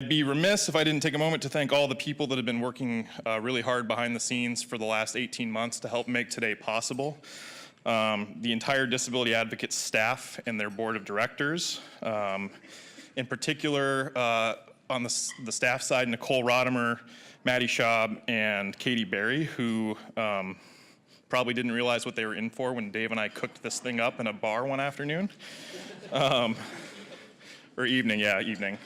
I'd be remiss if I didn't take a moment to thank all the people that have been working really hard behind the scenes for the last 18 months to help make today possible. The entire Disability Advocates staff and their board of directors. In particular, on the staff side, Nicole Rodimer, Maddie Schaub, and Katie Berry, who probably didn't realize what they were in for when Dave and I cooked this thing up in a bar one afternoon. Or evening, yeah, evening.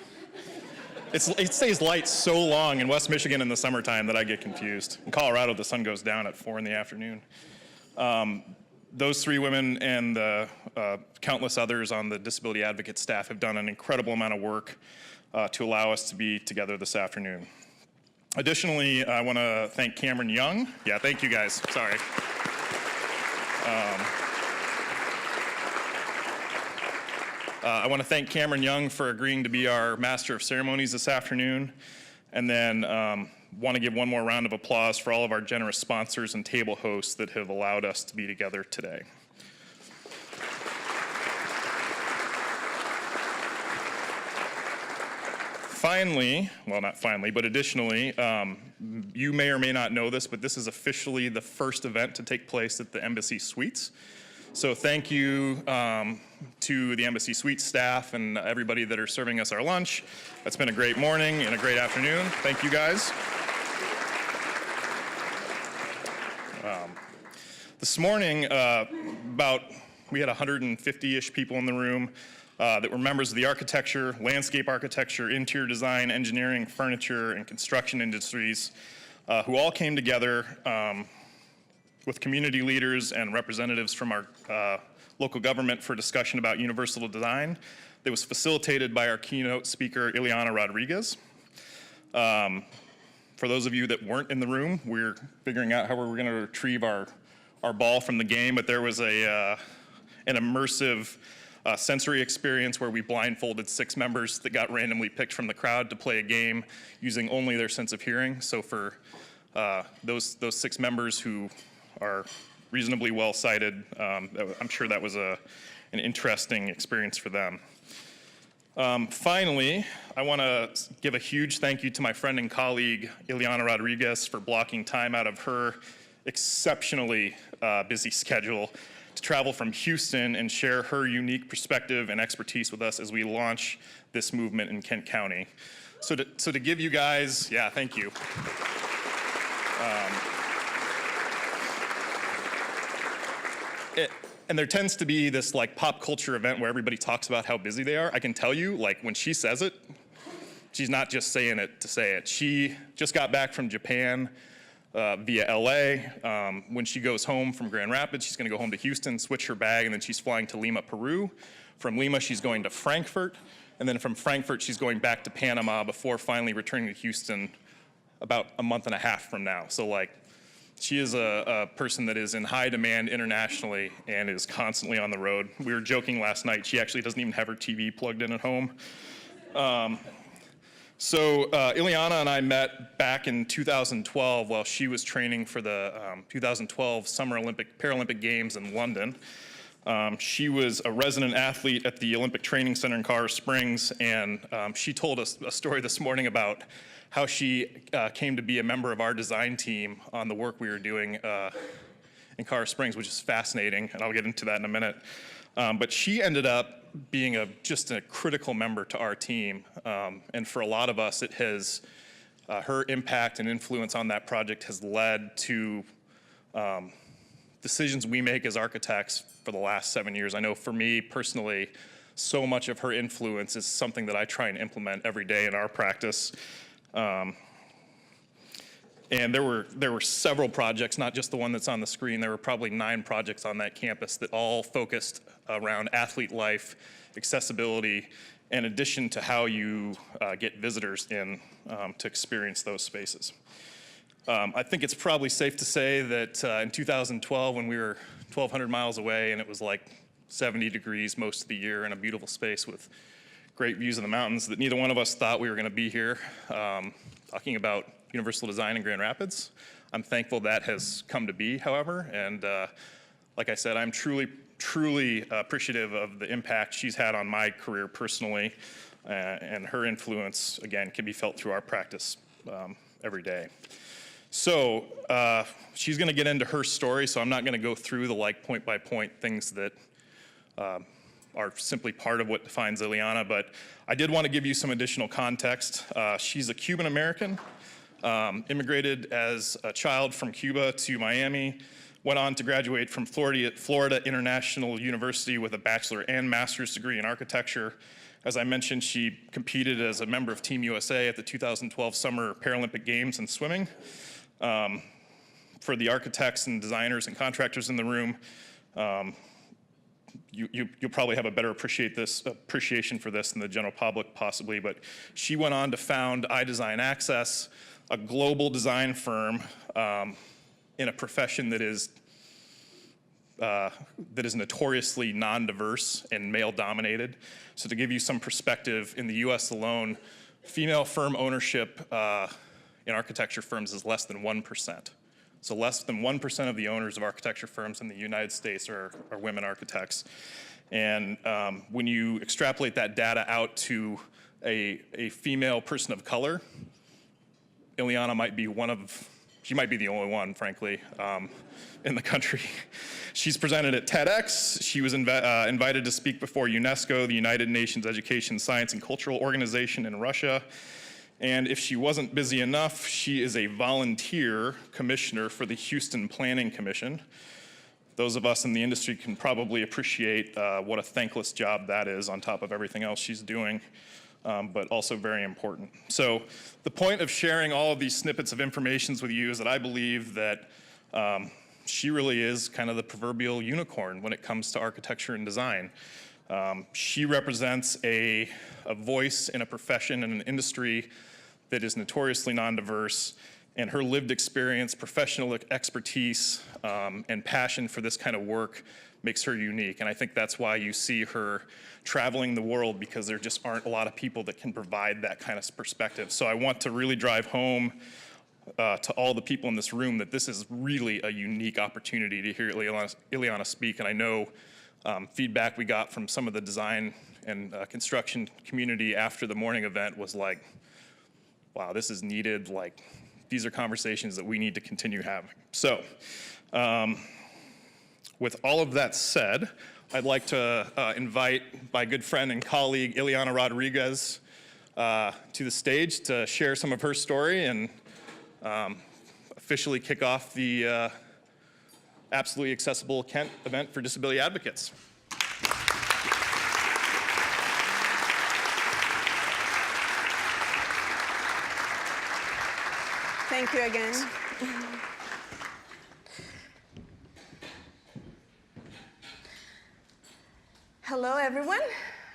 It stays light so long in West Michigan in the summertime that I get confused. In Colorado, the sun goes down at 4 in the afternoon. Those three women and the countless others on the Disability Advocate staff have done an incredible amount of work to allow us to be together this afternoon. Additionally, I want to thank Cameron Young. Yeah, thank you guys, sorry. I want to thank Cameron Young for agreeing to be our Master of Ceremonies this afternoon. And then want to give one more round of applause for all of our generous sponsors and table hosts that have allowed us to be together today. Finally, well, not finally, but additionally, you may or may not know this, but this is officially the first event to take place at the Embassy Suites. So thank you to the Embassy Suites staff and everybody that are serving us our lunch. It's been a great morning and a great afternoon. Thank you guys. This morning, we had 150-ish people in the room that were members of the architecture, landscape architecture, interior design, engineering, furniture, and construction industries who all came together with community leaders and representatives from our local government for discussion about universal design. That was facilitated by our keynote speaker, Ileana Rodriguez. For those of you that weren't in the room, we're figuring out how we're gonna retrieve our ball from the game, but there was an immersive sensory experience where we blindfolded 6 members that got randomly picked from the crowd to play a game using only their sense of hearing. So for those 6 members who are reasonably well sighted, I'm sure that was an interesting experience for them. Finally, I want to give a huge thank you to my friend and colleague, Ileana Rodriguez, for blocking time out of her exceptionally busy schedule to travel from Houston and share her unique perspective and expertise with us as we launch this movement in Kent County. So to give you guys, yeah, thank you. And there tends to be this like pop culture event where everybody talks about how busy they are. I can tell you, like when she says it, she's not just saying it to say it. She just got back from Japan via LA. When she goes home from Grand Rapids, she's gonna go home to Houston, switch her bag, and then she's flying to Lima, Peru. From Lima, she's going to Frankfurt. And then from Frankfurt, she's going back to Panama before finally returning to Houston about a month and a half from now. So like, she is a person that is in high demand internationally and is constantly on the road. We were joking last night, she actually doesn't even have her TV plugged in at home. So Ileana and I met back in 2012 while she was training for the 2012 Summer Paralympic Games in London. She was a resident athlete at the Olympic Training Center in Colorado Springs, and she told us a story this morning about how she came to be a member of our design team on the work we were doing in Colorado Springs, which is fascinating, and I'll get into that in a minute. But she ended up being just a critical member to our team, and for a lot of us, it has, her impact and influence on that project has led to decisions we make as architects for the last 7 years. I know for me personally, so much of her influence is something that I try and implement every day in our practice. And there were several projects, not just the one that's on the screen. There were probably 9 projects on that campus that all focused around athlete life, accessibility, in addition to how you get visitors in to experience those spaces. I think it's probably safe to say that in 2012, when we were 1,200 miles away and it was like 70 degrees most of the year in a beautiful space with great views of the mountains, that neither one of us thought we were going to be here talking about universal design in Grand Rapids. I'm thankful that has come to be, however, and like I said, I'm truly appreciative of the impact she's had on my career personally. And her influence, again, can be felt through our practice every day. So she's going to get into her story, so I'm not going to go through the point-by-point things that are simply part of what defines Ileana, but I did want to give you some additional context. She's a Cuban American, immigrated as a child from Cuba to Miami, went on to graduate from Florida International University with a bachelor and master's degree in architecture. As I mentioned, she competed as a member of Team USA at the 2012 Summer Paralympic Games in swimming. For the architects and designers and contractors in the room, you'll probably have a better appreciation for this than the general public possibly, but she went on to found iDesign Access, a global design firm in a profession that is notoriously non-diverse and male-dominated. So to give you some perspective, in the US alone, female firm ownership in architecture firms is less than 1%. So less than 1% of the owners of architecture firms in the United States are women architects. And when you extrapolate that data out to a female person of color, Ileana might be she might be the only one, frankly, in the country. She's presented at TEDx. She was invited to speak before UNESCO, the United Nations Education, Science, and Cultural Organization in Russia. And if she wasn't busy enough, she is a volunteer commissioner for the Houston Planning Commission. Those of us in the industry can probably appreciate what a thankless job that is on top of everything else she's doing, but also very important. So the point of sharing all of these snippets of information with you is that I believe that she really is kind of the proverbial unicorn when it comes to architecture and design. She represents a voice in a profession and an industry that is notoriously non-diverse, and her lived experience, professional expertise, and passion for this kind of work makes her unique. And I think that's why you see her traveling the world, because there just aren't a lot of people that can provide that kind of perspective. So I want to really drive home to all the people in this room that this is really a unique opportunity to hear Ileana speak. And I know feedback we got from some of the design and construction community after the morning event was like, wow, this is needed. Like, these are conversations that we need to continue having. So, with all of that said, I'd like to invite my good friend and colleague, Ileana Rodriguez, to the stage to share some of her story and officially kick off the Absolutely Accessible Kent event for disability advocates. Thank you again. Hello, everyone.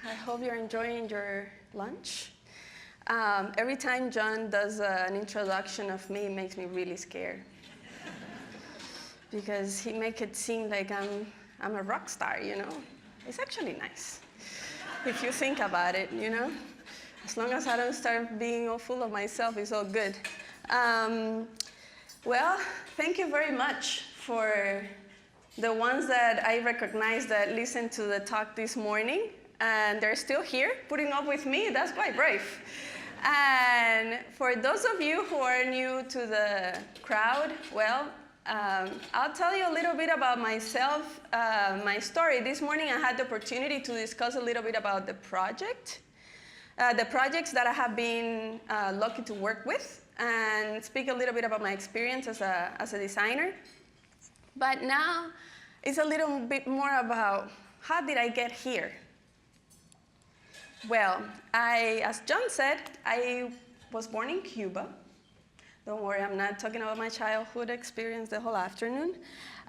I hope you're enjoying your lunch. Every time John does an introduction of me, it makes me really scared. Because he makes it seem like I'm a rock star, you know? It's actually nice, if you think about it, you know? As long as I don't start being all full of myself, it's all good. Well, thank you very much for the ones that I recognize that listened to the talk this morning, and they're still here putting up with me. That's quite brave. And for those of you who are new to the crowd, well, I'll tell you a little bit about myself, my story. This morning I had the opportunity to discuss a little bit about the projects that I have been lucky to work with, and speak a little bit about my experience as a designer. But now it's a little bit more about how did I get here? Well, as John said, I was born in Cuba. Don't worry, I'm not talking about my childhood experience the whole afternoon.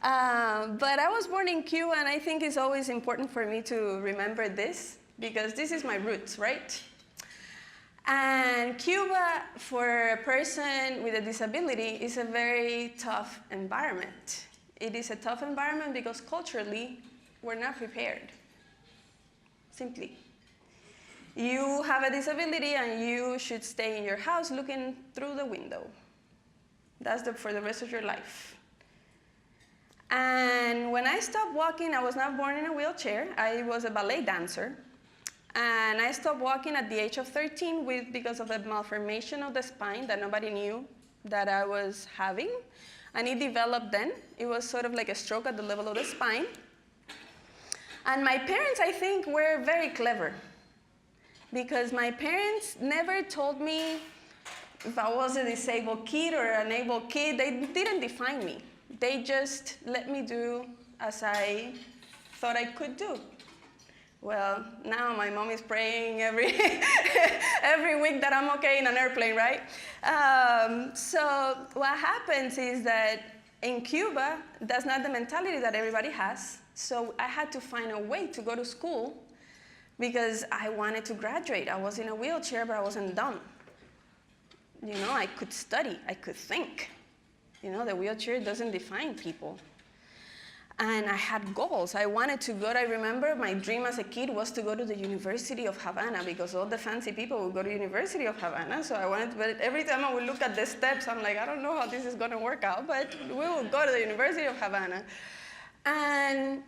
But I was born in Cuba, and I think it's always important for me to remember this, because this is my roots, right? And Cuba, for a person with a disability, is a very tough environment. It is a tough environment because culturally, we're not prepared, simply. You have a disability and you should stay in your house looking through the window. That's for the rest of your life. And when I stopped walking, I was not born in a wheelchair. I was a ballet dancer. And I stopped walking at the age of 13 because of a malformation of the spine that nobody knew that I was having. And it developed then. It was sort of like a stroke at the level of the spine. And my parents, I think, were very clever, because my parents never told me if I was a disabled kid or an able kid. They didn't define me. They just let me do as I thought I could do. Well, now my mom is praying every week that I'm okay in an airplane, right? So what happens is that in Cuba, that's not the mentality that everybody has. So I had to find a way to go to school because I wanted to graduate. I was in a wheelchair, but I wasn't dumb. You know, I could study, I could think. You know, the wheelchair doesn't define people. And I had goals. I wanted to go. I remember my dream as a kid was to go to the University of Havana, because all the fancy people would go to University of Havana. So I wanted to, but every time I would look at the steps, I'm like, I don't know how this is going to work out, but we will go to the University of Havana. And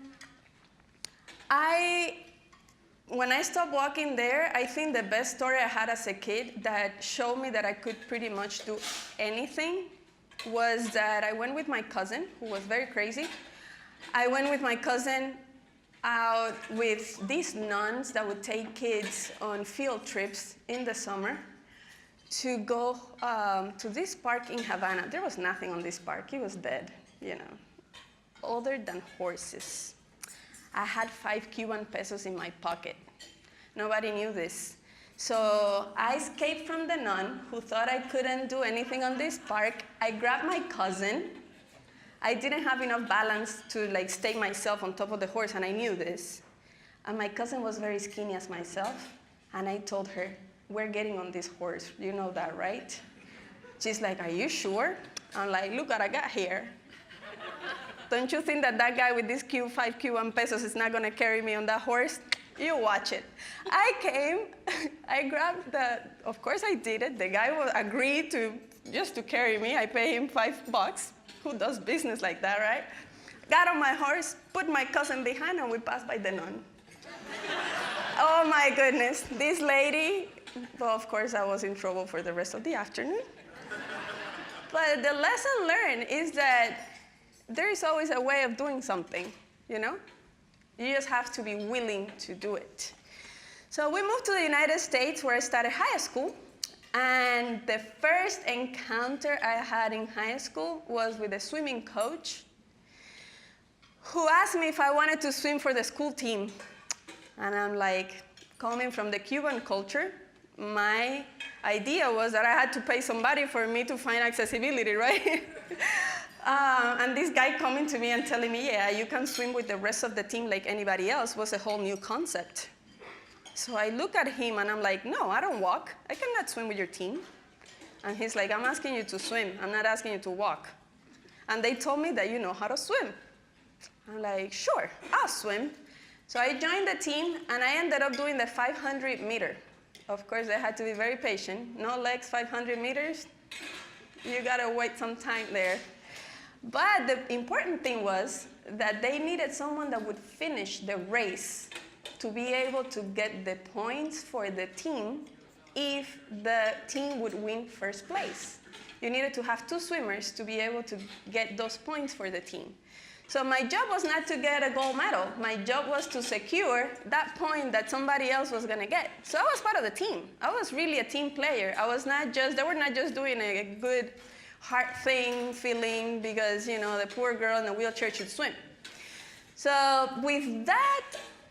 when I stopped walking there, I think the best story I had as a kid that showed me that I could pretty much do anything was that I went with my cousin, who was very crazy. I went with my cousin out with these nuns that would take kids on field trips in the summer to go to this park in Havana. There was nothing on this park. It was dead, you know, other than horses. I had 5 Cuban pesos in my pocket. Nobody knew this. So I escaped from the nun, who thought I couldn't do anything on this park. I grabbed my cousin. I didn't have enough balance to like stay myself on top of the horse, and I knew this. And my cousin was very skinny as myself, and I told her, we're getting on this horse, you know that, right? She's like, are you sure? I'm like, look what I got here. Don't you think that that guy with this 5 Cuban pesos is not gonna carry me on that horse? You watch it. I came, I grabbed of course I did it. The guy agreed just to carry me. I pay him $5. Who does business like that, right? Got on my horse, put my cousin behind, and we passed by the nun. Oh my goodness, this lady, well, of course I was in trouble for the rest of the afternoon. But the lesson learned is that there is always a way of doing something, you know? You just have to be willing to do it. So we moved to the United States, where I started high school. And the first encounter I had in high school was with a swimming coach who asked me if I wanted to swim for the school team. And I'm like, coming from the Cuban culture, my idea was that I had to pay somebody for me to find accessibility, right? And this guy coming to me and telling me, yeah, you can swim with the rest of the team like anybody else, was a whole new concept. So I look at him and I'm like, no, I don't walk. I cannot swim with your team. And he's like, I'm asking you to swim. I'm not asking you to walk. And they told me that you know how to swim. I'm like, sure, I'll swim. So I joined the team, and I ended up doing the 500 meter. Of course, I had to be very patient. No legs, 500 meters. You gotta wait some time there. But the important thing was that they needed someone that would finish the race to be able to get the points for the team if the team would win first place. You needed to have 2 swimmers to be able to get those points for the team. So my job was not to get a gold medal. My job was to secure that point that somebody else was gonna get. So I was part of the team. I was really a team player. They were not just doing a good heart thing, feeling because, you know, the poor girl in the wheelchair should swim. So with that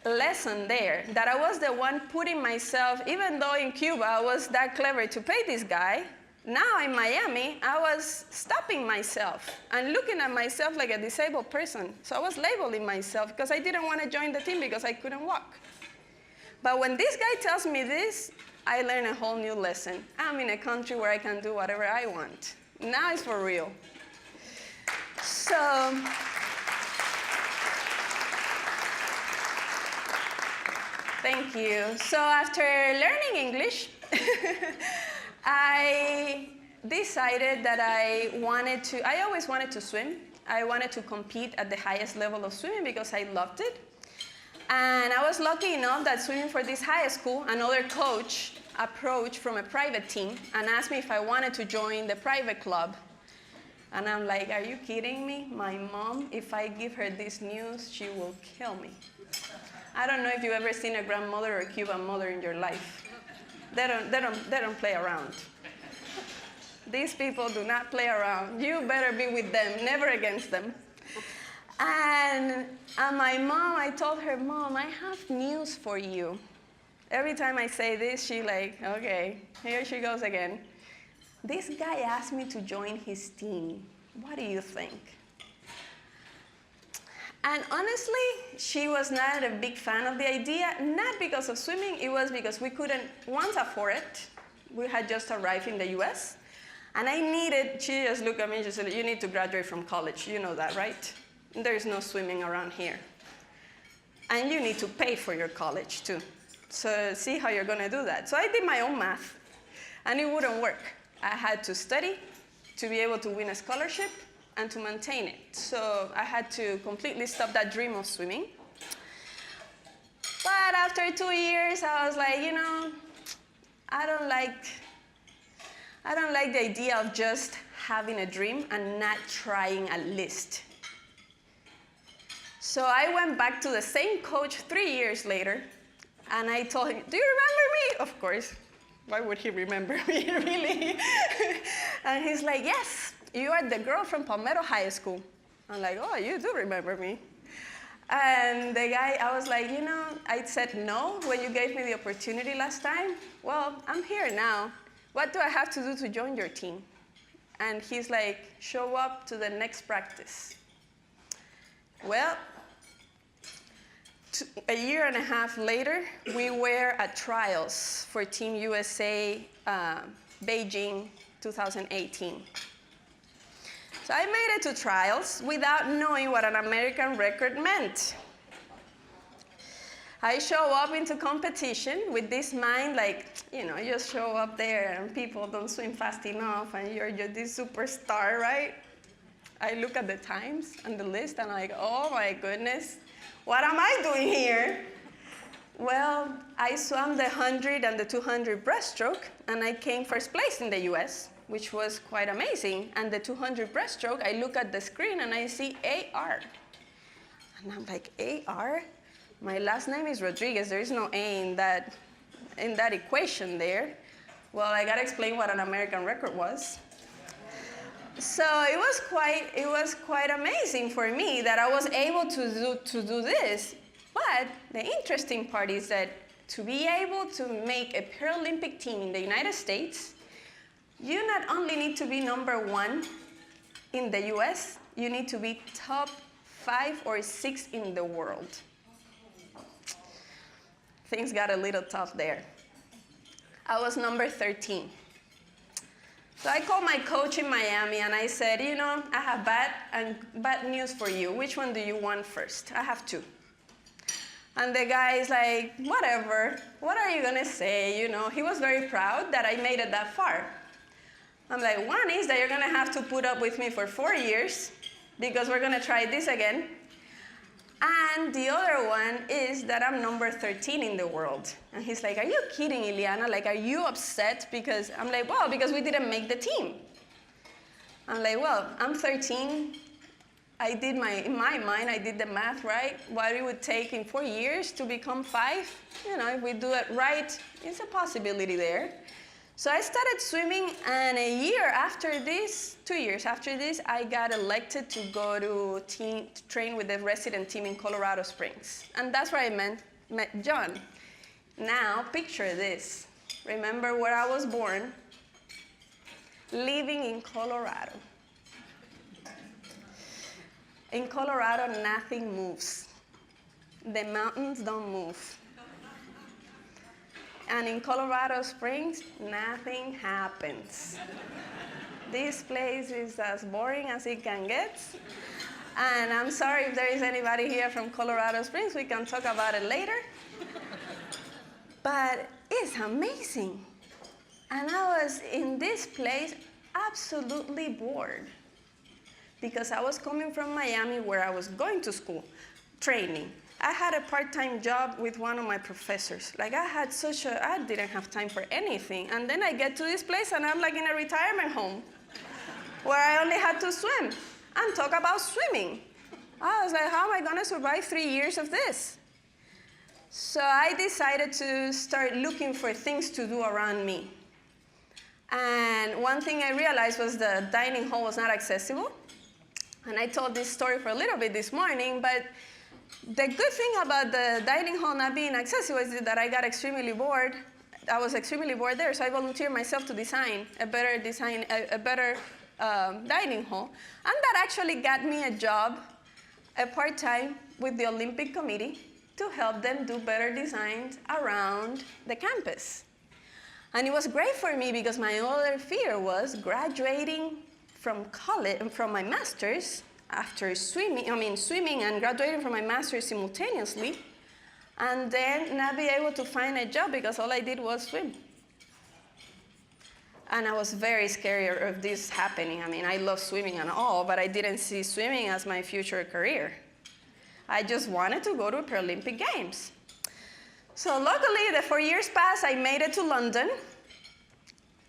lesson there, that I was the one putting myself, even though in Cuba I was that clever to pay this guy, now in Miami, I was stopping myself and looking at myself like a disabled person. So I was labeling myself because I didn't want to join the team because I couldn't walk. But when this guy tells me this, I learned a whole new lesson. I'm in a country where I can do whatever I want. Now it's for real. So, thank you. So after learning English, I decided that I always wanted to swim. I wanted to compete at the highest level of swimming because I loved it. And I was lucky enough that swimming for this high school, another coach approached from a private team and asked me if I wanted to join the private club. And I'm like, are you kidding me? My mom, if I give her this news, she will kill me. I don't know if you've ever seen a grandmother or a Cuban mother in your life. They don't play around. These people do not play around. You better be with them, never against them. And my mom, I told her, Mom, I have news for you. Every time I say this, she like, okay, here she goes again. This guy asked me to join his team. What do you think? And honestly, she was not a big fan of the idea, not because of swimming, it was because we couldn't, once afford it. We had just arrived in the US, and I needed, she just looked at me and she said, you need to graduate from college, you know that, right? There is no swimming around here. And you need to pay for your college too. So see how you're gonna do that. So I did my own math, and it wouldn't work. I had to study to be able to win a scholarship and to maintain it. So I had to completely stop that dream of swimming. But after 2 years, I was like, you know, I don't like the idea of just having a dream and not trying at least. So I went back to the same coach 3 years later, and I told him, do you remember me? Of course. Why would he remember me, really? And he's like, yes, you are the girl from Palmetto High School. I'm like, oh, you do remember me. And the guy, I was like, you know, I said no when you gave me the opportunity last time. Well, I'm here now. What do I have to do to join your team? And he's like, show up to the next practice. Well, a year and a half later, we were at trials for Team USA Beijing 2018. So I made it to trials without knowing what an American record meant. I show up into competition with this mind like, you know, you just show up there and people don't swim fast enough and you're this superstar, right? I look at the times and the list and I'm like, oh my goodness. What am I doing here? Well, I swam the 100 and the 200 breaststroke, and I came first place in the US, which was quite amazing. And the 200 breaststroke, I look at the screen and I see AR. And I'm like, AR? My last name is Rodriguez. There is no A in that equation there. Well, I gotta explain what an American record was. So it was quite amazing for me that I was able to do this. But the interesting part is that to be able to make a Paralympic team in the United States, you not only need to be #1 in the US, you need to be top 5 or 6 in the world. Things got a little tough there. I was number 13. So I called my coach in Miami and I said, you know, I have bad news for you. Which one do you want first? I have 2. And the guy is like, whatever, what are you gonna say? You know, he was very proud that I made it that far. I'm like, one is that you're gonna have to put up with me for 4 years because we're gonna try this again. And the other one is that I'm number 13 in the world. And he's like, are you kidding, Ileana? Like, are you upset? Because I'm like, well, because we didn't make the team. I'm like, well, I'm 13. In my mind, I did the math right. What it would take in 4 years to become 5. You know, if we do it right, it's a possibility there. So I started swimming, and 2 years after this, I got elected to go to train with the resident team in Colorado Springs. And that's where I met John. Now, picture this. Remember where I was born? Living in Colorado. In Colorado, nothing moves. The mountains don't move. And in Colorado Springs, nothing happens. This place is as boring as it can get. And I'm sorry if there is anybody here from Colorado Springs, we can talk about it later. But it's amazing. And I was in this place absolutely bored because I was coming from Miami where I was going to school, training, I had a part-time job with one of my professors. Like I didn't have time for anything. And then I get to this place and I'm like in a retirement home where I only had to swim and talk about swimming. I was like, how am I gonna survive 3 years of this? So I decided to start looking for things to do around me. And one thing I realized was the dining hall was not accessible. And I told this story for a little bit this morning, but the good thing about the dining hall not being accessible is that I got extremely bored. I was extremely bored there, so I volunteered myself to design a better dining hall. And that actually got me a job, a part-time, with the Olympic Committee to help them do better designs around the campus. And it was great for me because my other fear was graduating from college, from my master's, after swimming and graduating from my master's simultaneously, and then not be able to find a job because all I did was swim. And I was very scared of this happening. I mean, I love swimming and all, but I didn't see swimming as my future career. I just wanted to go to Paralympic Games. So luckily, the 4 years passed, I made it to London.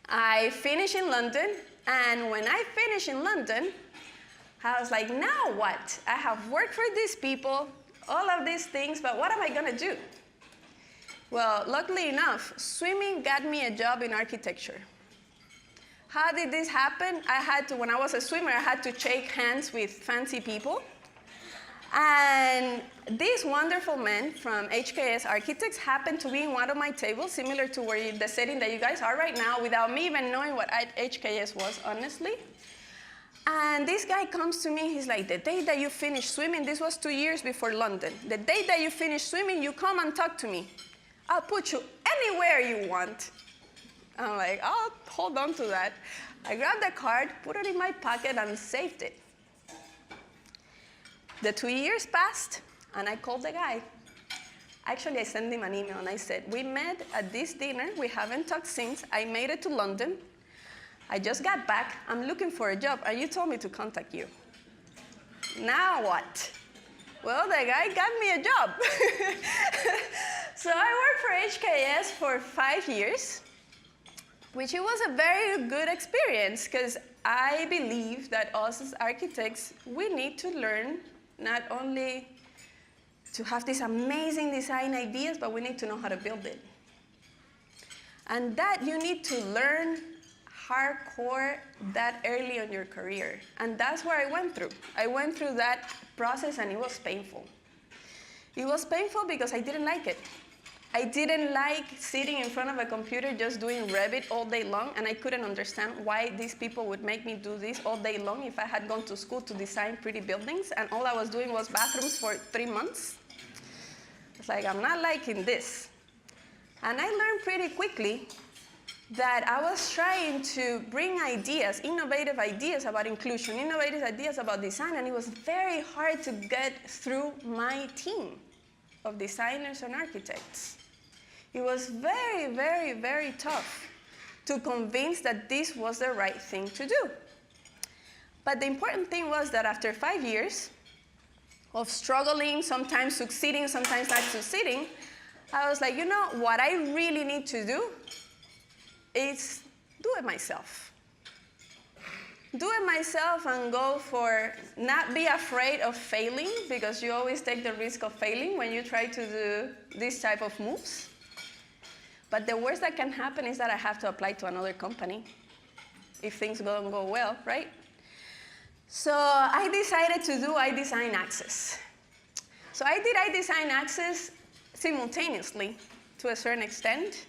I finished in London, and when I finished in London, I was like, now what? I have worked for these people, all of these things, but what am I gonna do? Well, luckily enough, swimming got me a job in architecture. How did this happen? When I was a swimmer, I had to shake hands with fancy people. And this wonderful man from HKS Architects happened to be in one of my tables, similar to the setting that you guys are right now, without me even knowing what HKS was, honestly. And this guy comes to me, he's like, the day that you finish swimming, this was 2 years before London, the day that you finish swimming, you come and talk to me. I'll put you anywhere you want. I'm like, I'll hold on to that. I grabbed the card, put it in my pocket, and saved it. The 2 years passed, and I called the guy. Actually, I sent him an email, and I said, we met at this dinner. We haven't talked since. I made it to London. I just got back. I'm looking for a job, and you told me to contact you. Now what? Well, the guy got me a job. So I worked for HKS for 5 years, which it was a very good experience, because I believe that us as architects, we need to learn not only to have these amazing design ideas, but we need to know how to build it. And that you need to learn hardcore that early in your career. And that's what I went through. I went through that process, and it was painful. It was painful because I didn't like it. I didn't like sitting in front of a computer just doing Revit all day long, and I couldn't understand why these people would make me do this all day long if I had gone to school to design pretty buildings, and all I was doing was bathrooms for 3 months. It's like, I'm not liking this. And I learned pretty quickly that I was trying to bring ideas, innovative ideas about inclusion, innovative ideas about design, and it was very hard to get through my team of designers and architects. It was very, very, very tough to convince that this was the right thing to do. But the important thing was that after 5 years of struggling, sometimes succeeding, sometimes not succeeding, I was like, you know, what I really need to do is do it myself. Do it myself and go for not be afraid of failing, because you always take the risk of failing when you try to do this type of moves. But the worst that can happen is that I have to apply to another company if things don't go well, right? So I decided to do iDesign Access. So I did iDesign Access simultaneously to a certain extent,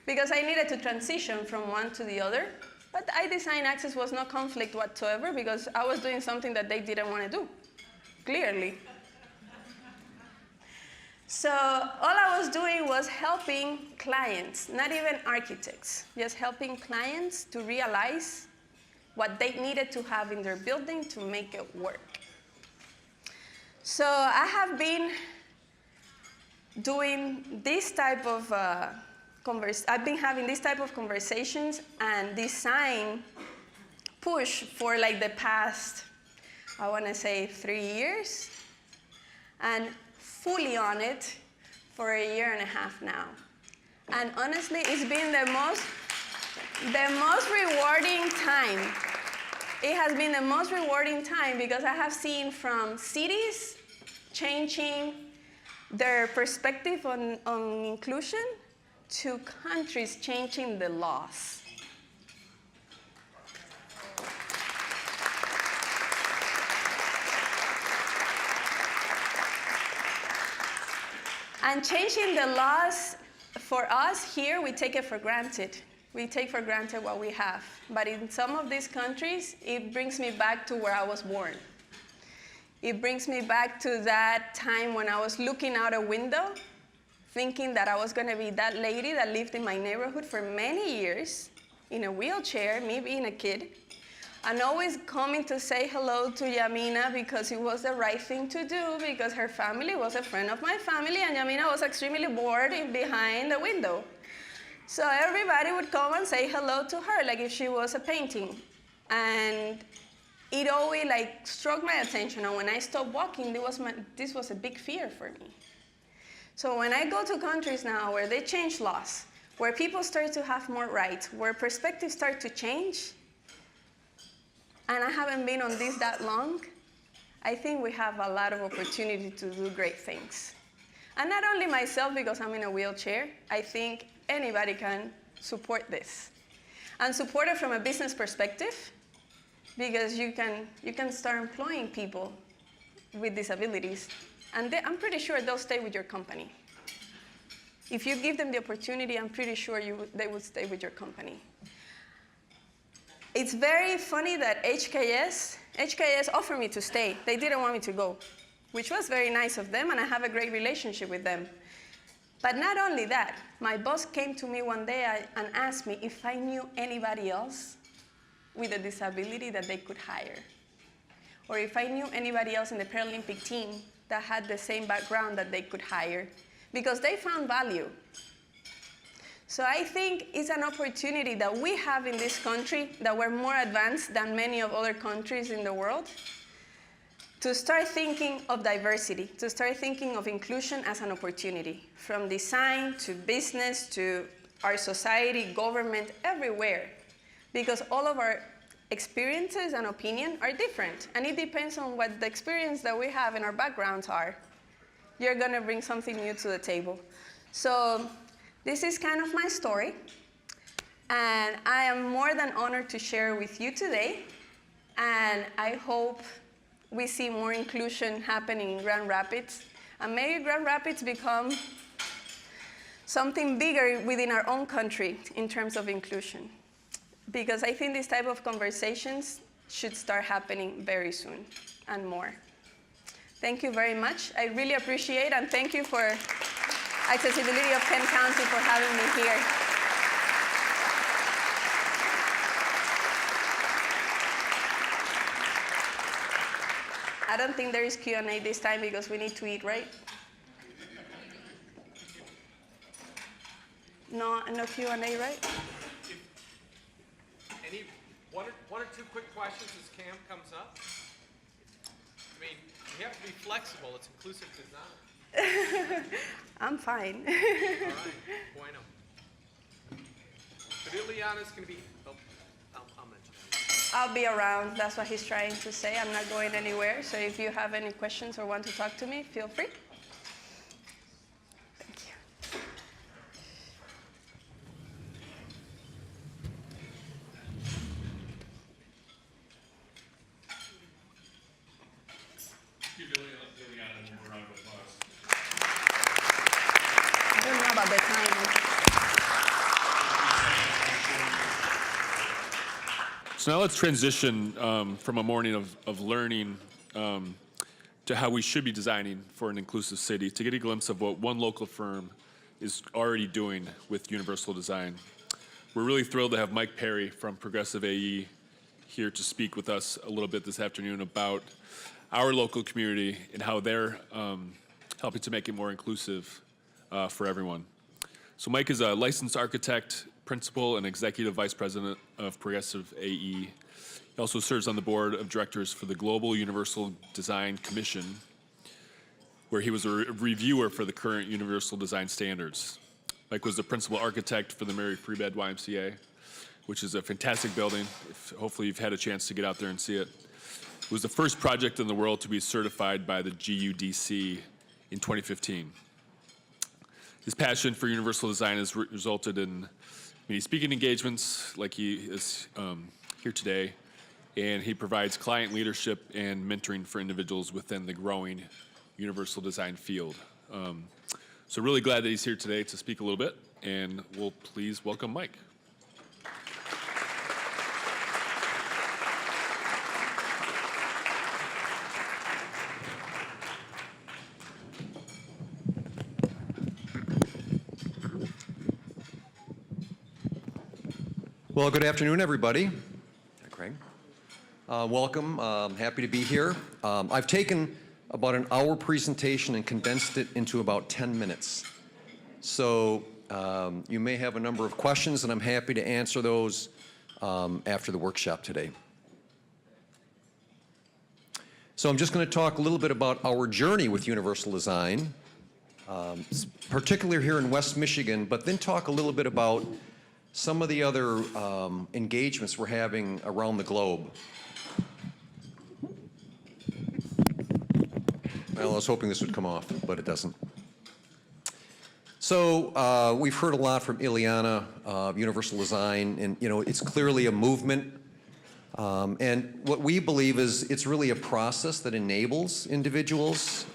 because I needed to transition from one to the other. But iDesign Access was no conflict whatsoever, because I was doing something that they didn't want to do, clearly. So all I was doing was helping clients, not even architects, just helping clients to realize what they needed to have in their building to make it work. So I have been doing this type of I've been having this type of conversations and design push for like the past, I want to say 3 years. And fully on it for a year and a half now. And honestly, it's been the most rewarding time. It has been the most rewarding time because I have seen from cities changing their perspective on inclusion to countries changing the laws. And changing the laws, for us here, we take it for granted. We take for granted what we have. But in some of these countries, it brings me back to where I was born. It brings me back to that time when I was looking out a window, thinking that I was going to be that lady that lived in my neighborhood for many years, in a wheelchair, me being a kid, and always coming to say hello to Yamina because it was the right thing to do, because her family was a friend of my family, and Yamina was extremely bored behind the window. So everybody would come and say hello to her, like if she was a painting. And it always struck my attention, and when I stopped walking, this was a big fear for me. So when I go to countries now where they change laws, where people start to have more rights, where perspectives start to change, and I haven't been on this that long, I think we have a lot of opportunity to do great things. And not only myself because I'm in a wheelchair, I think anybody can support this. And support it from a business perspective, because you can start employing people with disabilities. And I'm pretty sure they'll stay with your company. If you give them the opportunity, I'm pretty sure they would stay with your company. It's very funny that HKS offered me to stay. They didn't want me to go, which was very nice of them, and I have a great relationship with them. But not only that, my boss came to me one day and asked me if I knew anybody else with a disability that they could hire, or if I knew anybody else in the Paralympic team that had the same background that they could hire, because they found value. So I think it's an opportunity that we have in this country, that we're more advanced than many of other countries in the world, to start thinking of diversity, to start thinking of inclusion as an opportunity, from design to business to our society, government, everywhere. Because all of our experiences and opinion are different, and it depends on what the experience that we have and our backgrounds are. You're going to bring something new to the table. So this is kind of my story, and I am more than honored to share with you today, and I hope we see more inclusion happening in Grand Rapids, and maybe Grand Rapids become something bigger within our own country in terms of inclusion. Because I think this type of conversations should start happening very soon and more. Thank you very much. I really appreciate, and thank you for Accessibility of Kent County for having me here. I don't think there is Q&A this time because we need to eat, right? No Q&A, right? Any one or two quick questions as Cam comes up? I mean, you have to be flexible. It's inclusive design. I'm fine. All right, bueno. But Ileana's going to be, I'll mention that. I'll be around. That's what he's trying to say. I'm not going anywhere. So if you have any questions or want to talk to me, feel free. Thank you. Give Ileana one more round of applause. I don't know about the time. So now let's transition from a morning of learning to how we should be designing for an inclusive city, to get a glimpse of what one local firm is already doing with universal design. We're really thrilled to have Mike Perry from Progressive AE here to speak with us a little bit this afternoon about our local community and how they're helping to make it more inclusive for everyone. So Mike is a licensed architect, principal, and executive vice president of Progressive AE. He also serves on the board of directors for the Global Universal Design Commission. where he was a reviewer for the current Universal Design Standards. Mike was the principal architect for the Mary Free Bed YMCA, which is a fantastic building. Hopefully you've had a chance to get out there and see it. It was the first project in the world to be certified by the GUDC in 2015. His passion for universal design has resulted in many speaking engagements like he is here today, and he provides client leadership and mentoring for individuals within the growing universal design field. So really glad that he's here today to speak a little bit, and we'll please welcome Mike. Well, good afternoon, everybody. Hi, Craig. Welcome. Happy to be here. I've taken about an hour presentation and condensed it into about 10 minutes. So you may have a number of questions, and I'm happy to answer those after the workshop today. So I'm just going to talk a little bit about our journey with universal design, particularly here in West Michigan, but then talk a little bit about some of the other engagements we're having around the globe. Well, I was hoping this would come off, but it doesn't. So we've heard a lot from Ileana of universal design, and it's clearly a movement. And what we believe is it's really a process that enables individuals,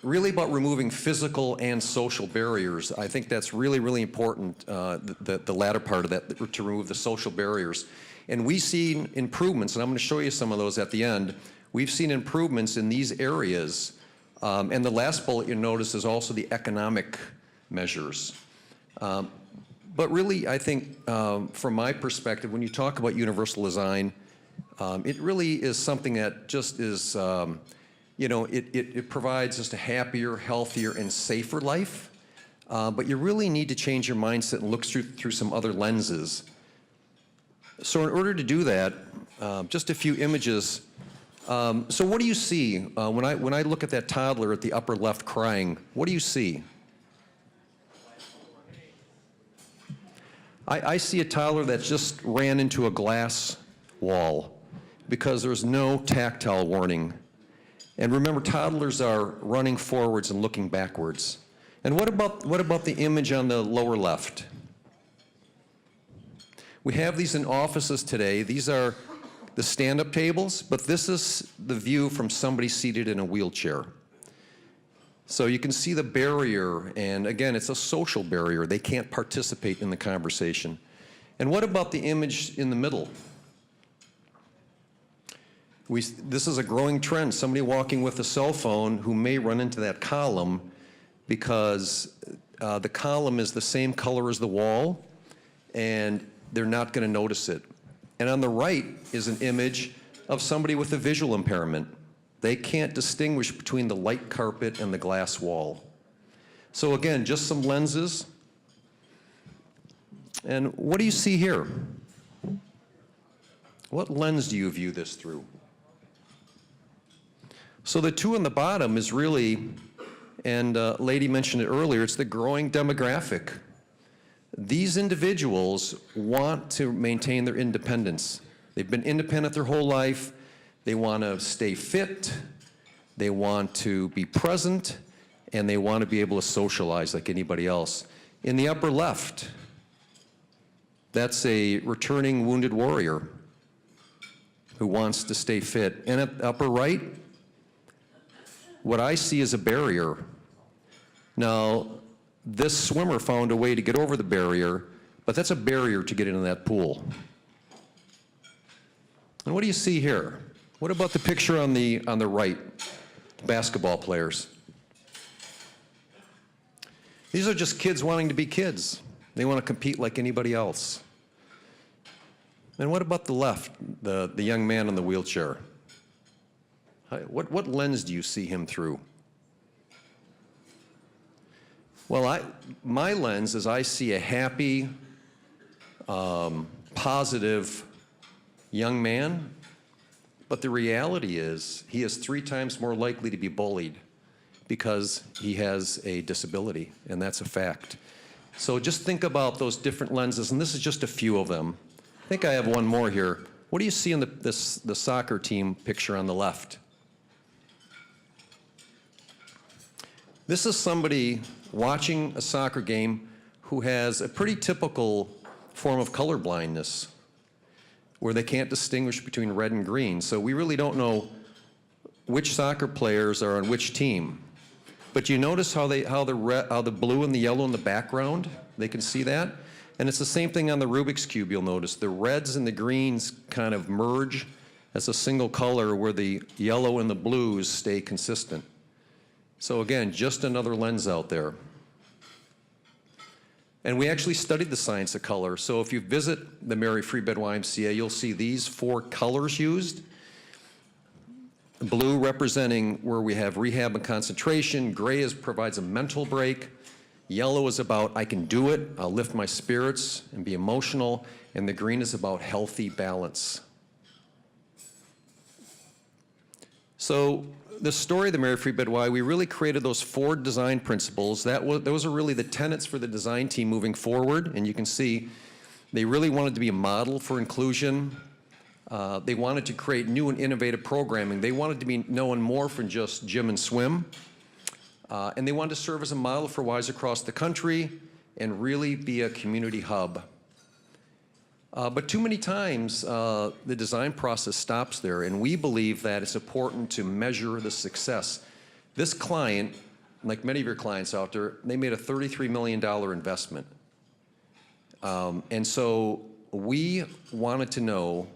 really about removing physical and social barriers. I think that's really, really important, the latter part of that, to remove the social barriers. And we've seen improvements, and I'm going to show you some of those at the end. We've seen improvements in these areas. And the last bullet you notice is also the economic measures. But really, I think, from my perspective, when you talk about universal design, it really is something that just is, it provides just a happier, healthier, and safer life. But you really need to change your mindset and look through some other lenses. So in order to do that, just a few images. So what do you see when I look at that toddler at the upper left crying? What do you see? I see a toddler that just ran into a glass wall because there's no tactile warning. And remember, toddlers are running forwards and looking backwards. And what about the image on the lower left? We have these in offices today. These are the stand-up tables, but this is the view from somebody seated in a wheelchair. So you can see the barrier, and again, it's a social barrier. They can't participate in the conversation. And what about the image in the middle? This is a growing trend. Somebody walking with a cell phone who may run into that column because the column is the same color as the wall, and they're not going to notice it. And on the right is an image of somebody with a visual impairment. They can't distinguish between the light carpet and the glass wall. So again, just some lenses. And what do you see here? What lens do you view this through? So the two on the bottom is really, and Lady mentioned it earlier, it's the growing demographic. These individuals want to maintain their independence. They've been independent their whole life. They want to stay fit. They want to be present. And they want to be able to socialize like anybody else. In the upper left, that's a returning wounded warrior who wants to stay fit. And at the upper right, what I see is a barrier. Now, this swimmer found a way to get over the barrier, but that's a barrier to get into that pool. And what do you see here? What about the picture on the right, the basketball players? These are just kids wanting to be kids. They want to compete like anybody else. And what about the left, the young man in the wheelchair? What lens do you see him through? Well, my lens is I see a happy, positive young man, but the reality is he is 3 times more likely to be bullied because he has a disability, and that's a fact. So just think about those different lenses, and this is just a few of them. I think I have one more here. What do you see in the soccer team picture on the left? This is somebody watching a soccer game who has a pretty typical form of color blindness, where they can't distinguish between red and green. So we really don't know which soccer players are on which team. But you notice how the blue and the yellow in the background, they can see that? And it's the same thing on the Rubik's Cube, you'll notice. The reds and the greens kind of merge as a single color where the yellow and the blues stay consistent. So again, just another lens out there. And we actually studied the science of color. So if you visit the Mary Free Bed YMCA, you'll see these 4 colors used. Blue representing where we have rehab and concentration. Gray provides a mental break. Yellow is about, I can do it, I'll lift my spirits and be emotional. And the green is about healthy balance. So the story of the Mary Free Bed Y, we really created those 4 design principles. Those are really the tenets for the design team moving forward. And you can see they really wanted to be a model for inclusion. They wanted to create new and innovative programming. They wanted to be known more than just gym and swim. And they wanted to serve as a model for Ys across the country and really be a community hub. But too many times, the design process stops there, and we believe that it's important to measure the success. This client, like many of your clients out there, they made a $33 million investment. And so we wanted to know,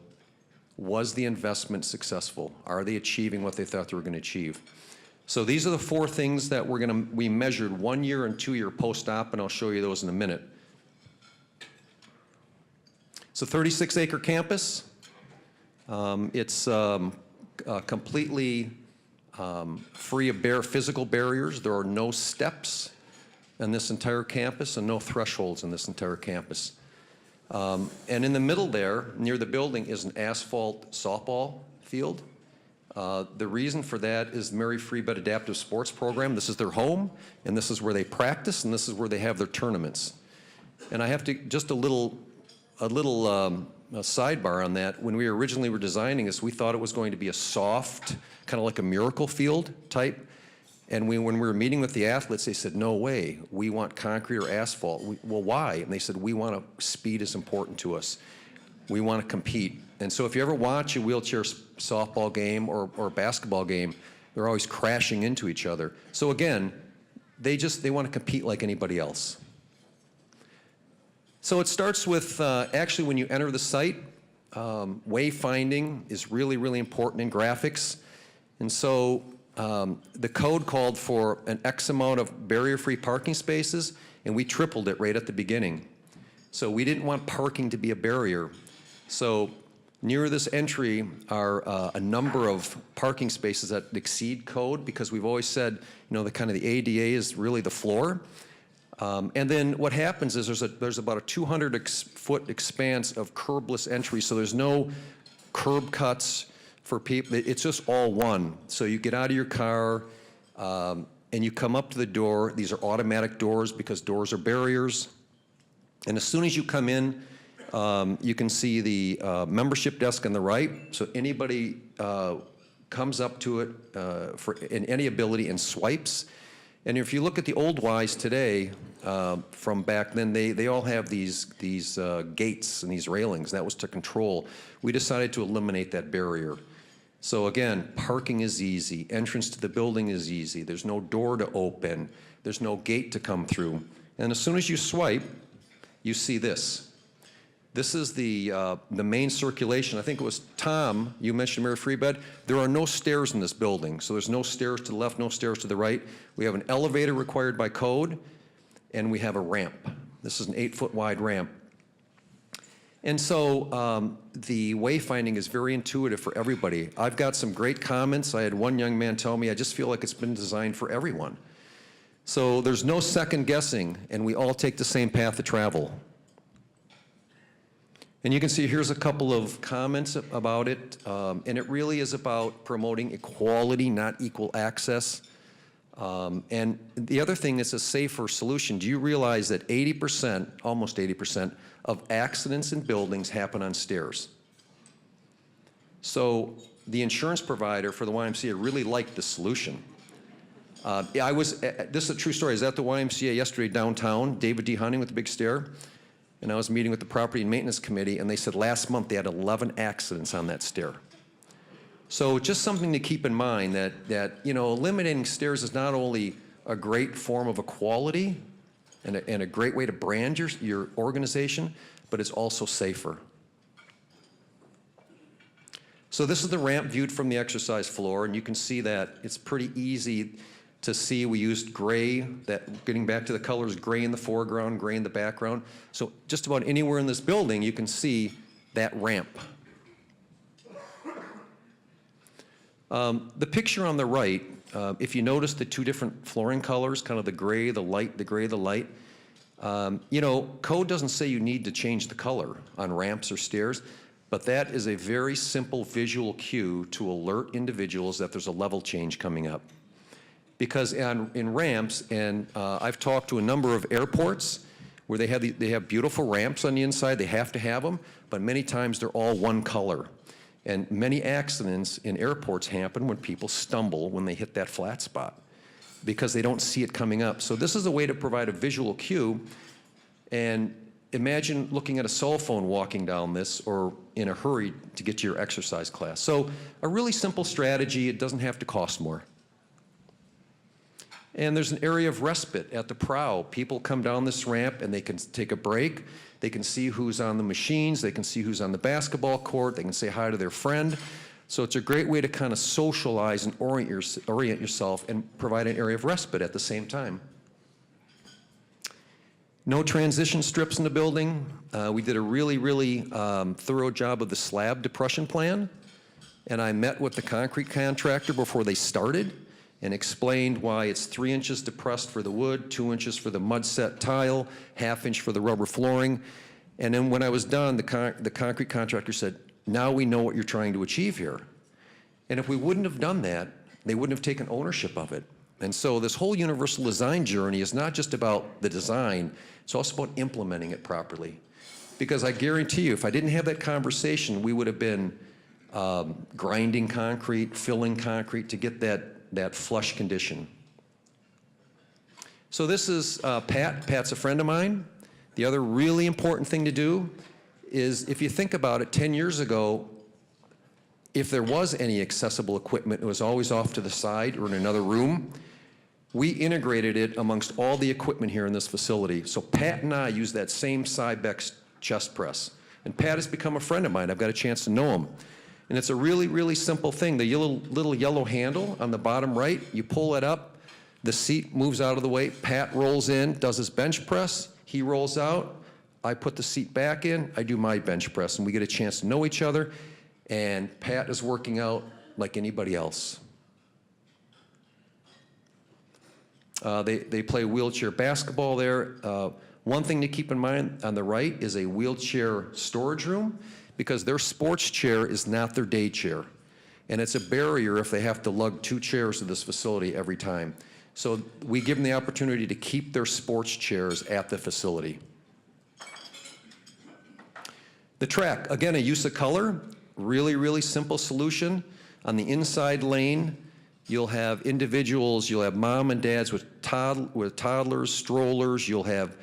was the investment successful? Are they achieving what they thought they were going to achieve? So these are the 4 things that we measured 1 year and 2 year post-op, and I'll show you those in a minute. It's a 36-acre campus. It's completely free of physical barriers. There are no steps in this entire campus and no thresholds in this entire campus. And in the middle there, near the building, is an asphalt softball field. The reason for that is the Mary Free Bed Adaptive Sports Program. This is their home, and this is where they practice, and this is where they have their tournaments. And I have to, just a little sidebar on that. When we originally were designing this, we thought it was going to be a soft, kind of like a miracle field type. And when we were meeting with the athletes, they said, no way, we want concrete or asphalt. Well, why? And they said, speed is important to us. We want to compete. And so if you ever watch a wheelchair softball game or basketball game, they're always crashing into each other. So again, they want to compete like anybody else. So it starts with, actually when you enter the site, wayfinding is really, really important in graphics. And so the code called for an X amount of barrier-free parking spaces, and we tripled it right at the beginning. So we didn't want parking to be a barrier. So near this entry are a number of parking spaces that exceed code, because we've always said, the ADA is really the floor. And then what happens is there's about a 200-foot expanse of curbless entry, so there's no curb cuts for people. It's just all one. So you get out of your car and you come up to the door. These are automatic doors because doors are barriers. And as soon as you come in, you can see the membership desk on the right. So anybody comes up to it in any ability and swipes. And if you look at the old Ys today, from back then, they all have these gates and these railings. That was to control. We decided to eliminate that barrier. So again, parking is easy. Entrance to the building is easy. There's no door to open. There's no gate to come through. And as soon as you swipe, you see this. This is the main circulation. I think it was Tom, you mentioned Mary Free Bed. There are no stairs in this building. So there's no stairs to the left, no stairs to the right. We have an elevator required by code, and we have a ramp. This is an 8-foot wide ramp. And so the wayfinding is very intuitive for everybody. I've got some great comments. I had one young man tell me, I just feel like it's been designed for everyone. So there's no second guessing, and we all take the same path to travel. And you can see here's a couple of comments about it, and it really is about promoting equality, not equal access. And the other thing is a safer solution. Do you realize that 80%, almost 80%, of accidents in buildings happen on stairs? So the insurance provider for the YMCA really liked the solution. This is a true story. I was at the YMCA yesterday downtown, David D. Hunting with the big stair, and I was meeting with the Property and Maintenance Committee, and they said last month they had 11 accidents on that stair. So just something to keep in mind that eliminating stairs is not only a great form of equality and a great way to brand your organization, but it's also safer. So this is the ramp viewed from the exercise floor, and you can see that it's pretty easy to see. We used gray, getting back to the colors, gray in the foreground, gray in the background. So just about anywhere in this building, you can see that ramp. The picture on the right, if you notice the two different flooring colors, kind of the gray, the light, the gray, the light, code doesn't say you need to change the color on ramps or stairs, but that is a very simple visual cue to alert individuals that there's a level change coming up. Because in ramps, and I've talked to a number of airports where they have beautiful ramps on the inside, they have to have them, but many times they're all one color. And many accidents in airports happen when people stumble when they hit that flat spot because they don't see it coming up. So this is a way to provide a visual cue. And imagine looking at a cell phone walking down this or in a hurry to get to your exercise class. So a really simple strategy. It doesn't have to cost more. And there's an area of respite at the prow. People come down this ramp and they can take a break. They can see who's on the machines. They can see who's on the basketball court. They can say hi to their friend. So it's a great way to kind of socialize and orient yourself and provide an area of respite at the same time. No transition strips in the building. We did a really thorough job of the slab depression plan. And I met with the concrete contractor before they started and explained why it's 3 inches depressed for the wood, 2 inches for the mud set tile, 1/2 inch for the rubber flooring. And then when I was done, the concrete contractor said, now we know what you're trying to achieve here. And if we wouldn't have done that, they wouldn't have taken ownership of it. And so this whole universal design journey is not just about the design, it's also about implementing it properly. Because I guarantee you, if I didn't have that conversation, we would have been grinding concrete, filling concrete to get that flush condition. So this is Pat. Pat's a friend of mine. The other really important thing to do is, if you think about it, 10 years ago, if there was any accessible equipment, it was always off to the side or in another room. We integrated it amongst all the equipment here in this facility. So Pat and I use that same Cybex chest press. And Pat has become a friend of mine. I've got a chance to know him. And it's a really simple thing. The little yellow handle on the bottom right, you pull it up, the seat moves out of the way, Pat rolls in, does his bench press, he rolls out, I put the seat back in, I do my bench press, and we get a chance to know each other, and Pat is working out like anybody else. They play wheelchair basketball there. One thing to keep in mind on the right is a wheelchair storage room, because their sports chair is not their day chair. And it's a barrier if they have to lug 2 chairs to this facility every time. So we give them the opportunity to keep their sports chairs at the facility. The track, again, a use of color, really simple solution. On the inside lane, you'll have individuals, you'll have mom and dads with toddlers, strollers, you'll have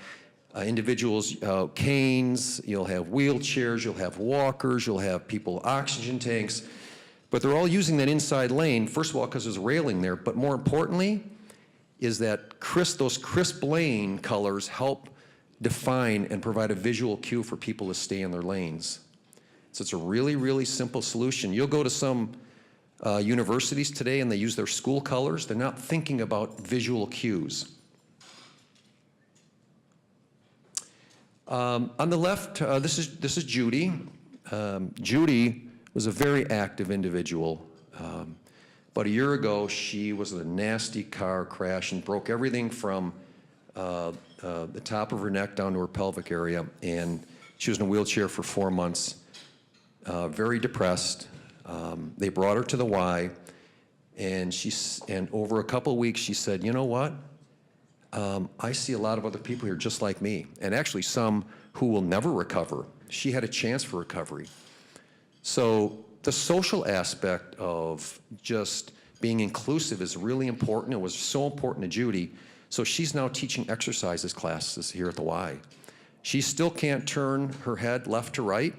individuals, canes, you'll have wheelchairs, you'll have walkers, you'll have people oxygen tanks, but they're all using that inside lane, first of all, because there's railing there, but more importantly, is that those crisp lane colors help define and provide a visual cue for people to stay in their lanes. So it's a really simple solution. You'll go to some universities today and they use their school colors. They're not thinking about visual cues. On the left, this is Judy. Judy was a very active individual. About a year ago, she was in a nasty car crash and broke everything from the top of her neck down to her pelvic area, and she was in a wheelchair for 4 months, very depressed. They brought her to the Y, And over a couple of weeks, she said, you know what? I see a lot of other people here just like me, and actually some who will never recover. She had a chance for recovery. So the social aspect of just being inclusive is really important. It was so important to Judy. So she's now teaching exercises classes here at the Y. She still can't turn her head left to right.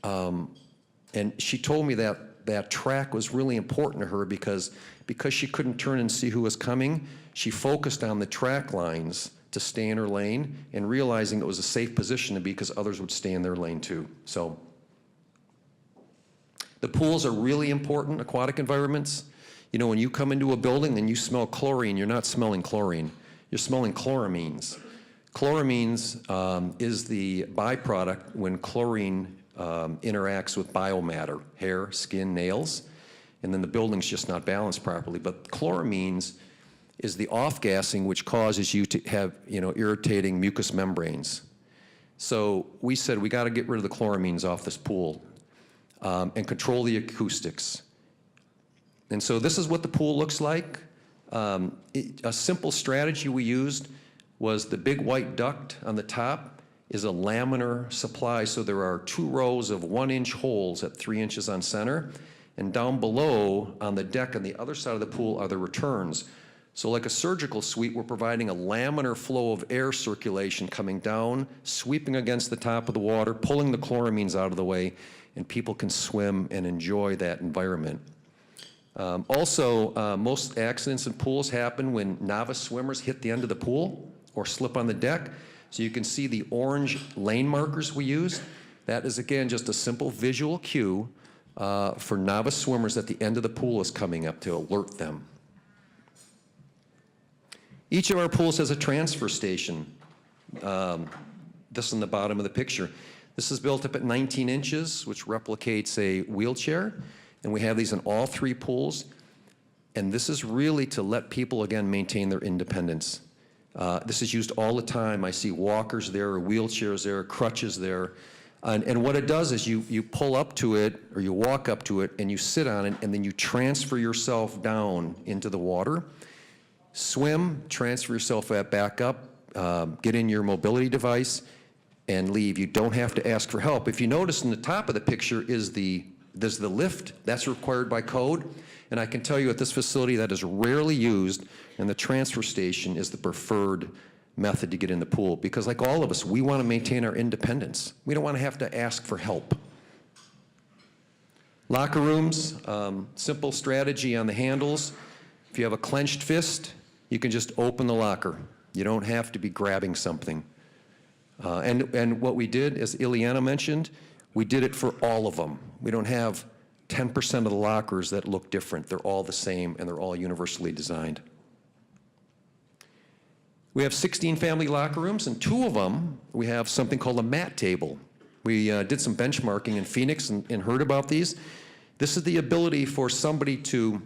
And she told me that that track was really important to her because she couldn't turn and see who was coming. She focused on the track lines to stay in her lane and realizing it was a safe position to be because others would stay in their lane too. So the pools are really important aquatic environments. You know, when you come into a building and you smell chlorine, you're not smelling chlorine, you're smelling chloramines. Chloramines is the byproduct when chlorine interacts with biomatter, hair, skin, nails, and then the building's just not balanced properly. But chloramines is the off-gassing which causes you to have, you know, irritating mucous membranes. So we said we got to get rid of the chloramines off this pool and control the acoustics. And so this is what the pool looks like. A simple strategy we used was the big white duct on the top is a laminar supply. So there are 2 rows of 1-inch holes at 3 inches on center. And down below on the deck on the other side of the pool are the returns. So like a surgical suite, we're providing a laminar flow of air circulation coming down, sweeping against the top of the water, pulling the chloramines out of the way, and people can swim and enjoy that environment. Also, most accidents in pools happen when novice swimmers hit the end of the pool or slip on the deck. So you can see the orange lane markers we use. That is, again, just a simple visual cue for novice swimmers that the end of the pool is coming up to alert them. Each of our pools has a transfer station. This on the bottom of the picture. This is built up at 19 inches, which replicates a wheelchair. And we have these in all 3 pools. And this is really to let people, again, maintain their independence. This is used all the time. I see walkers there, wheelchairs there, crutches there. And what it does is you pull up to it, or you walk up to it, and you sit on it, and then you transfer yourself down into the water. Swim, transfer yourself back up, get in your mobility device, and leave. You don't have to ask for help. If you notice in the top of the picture there's the lift. That's required by code. And I can tell you at this facility that is rarely used, and the transfer station is the preferred method to get in the pool. Because like all of us, we want to maintain our independence. We don't want to have to ask for help. Locker rooms, simple strategy on the handles. If you have a clenched fist, you can just open the locker. You don't have to be grabbing something. And what we did, as Ileana mentioned, we did it for all of them. We don't have 10% of the lockers that look different. They're all the same, and they're all universally designed. We have 16 family locker rooms, and 2 of them, we have something called a mat table. We did some benchmarking in Phoenix and heard about these. This is the ability for somebody to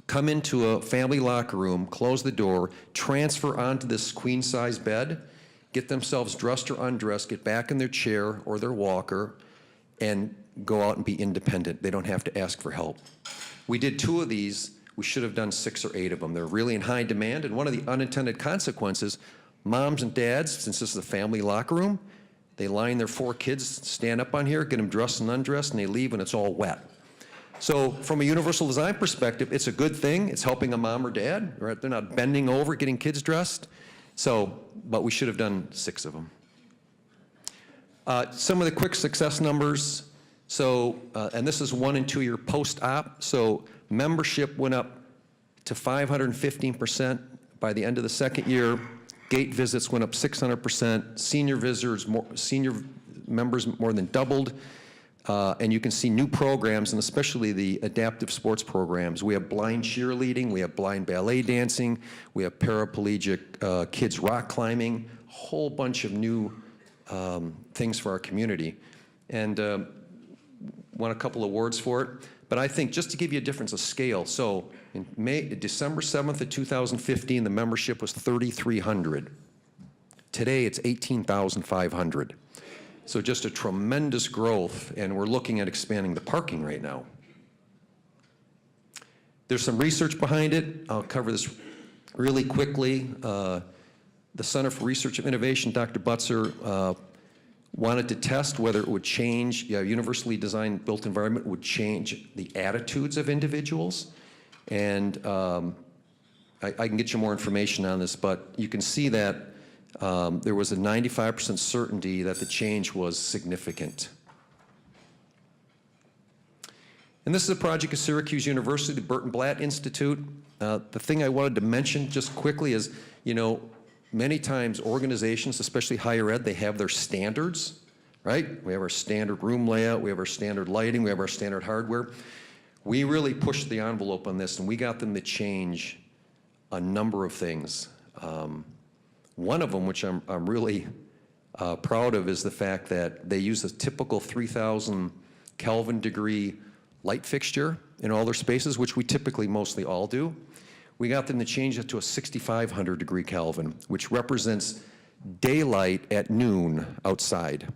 come into a family locker room, close the door, transfer onto this queen-size bed, get themselves dressed or undressed, get back in their chair or their walker, and go out and be independent. They don't have to ask for help. We did 2 of these. We should have done 6 or 8 of them. They're really in high demand, and one of the unintended consequences, moms and dads, since this is a family locker room, they line their 4 kids, stand up on here, get them dressed and undressed, and they leave and it's all wet. So from a universal design perspective, it's a good thing. It's helping a mom or dad, right? They're not bending over, getting kids dressed. So, but we should have done 6 of them. Some of the quick success numbers. So, and this is 1 and 2 year post-op. So membership went up to 515% by the end of the 2nd year. Gate visits went up 600%. Senior members more than doubled. And you can see new programs, and especially the adaptive sports programs. We have blind cheerleading, we have blind ballet dancing, we have paraplegic kids rock climbing, a whole bunch of new things for our community. And won a couple awards for it. But I think just to give you a difference of scale, so in December 7th of 2015, the membership was 3,300. Today, it's 18,500. So just a tremendous growth, and we're looking at expanding the parking right now. There's some research behind it. I'll cover this really quickly. The Center for Research and Innovation, Dr. Butzer, wanted to test whether it would change, universally designed built environment would change the attitudes of individuals. And I can get you more information on this, but you can see that there was a 95% certainty that the change was significant. And this is a project at Syracuse University, the Burton Blatt Institute. The thing I wanted to mention just quickly is, many times organizations, especially higher ed, they have their standards, right? We have our standard room layout, we have our standard lighting, we have our standard hardware. We really pushed the envelope on this, and we got them to change a number of things. One of them, which I'm really proud of, is the fact that they use a typical 3,000 Kelvin degree light fixture in all their spaces, which we typically mostly all do. We got them to change it to a 6,500 degree Kelvin, which represents daylight at noon outside.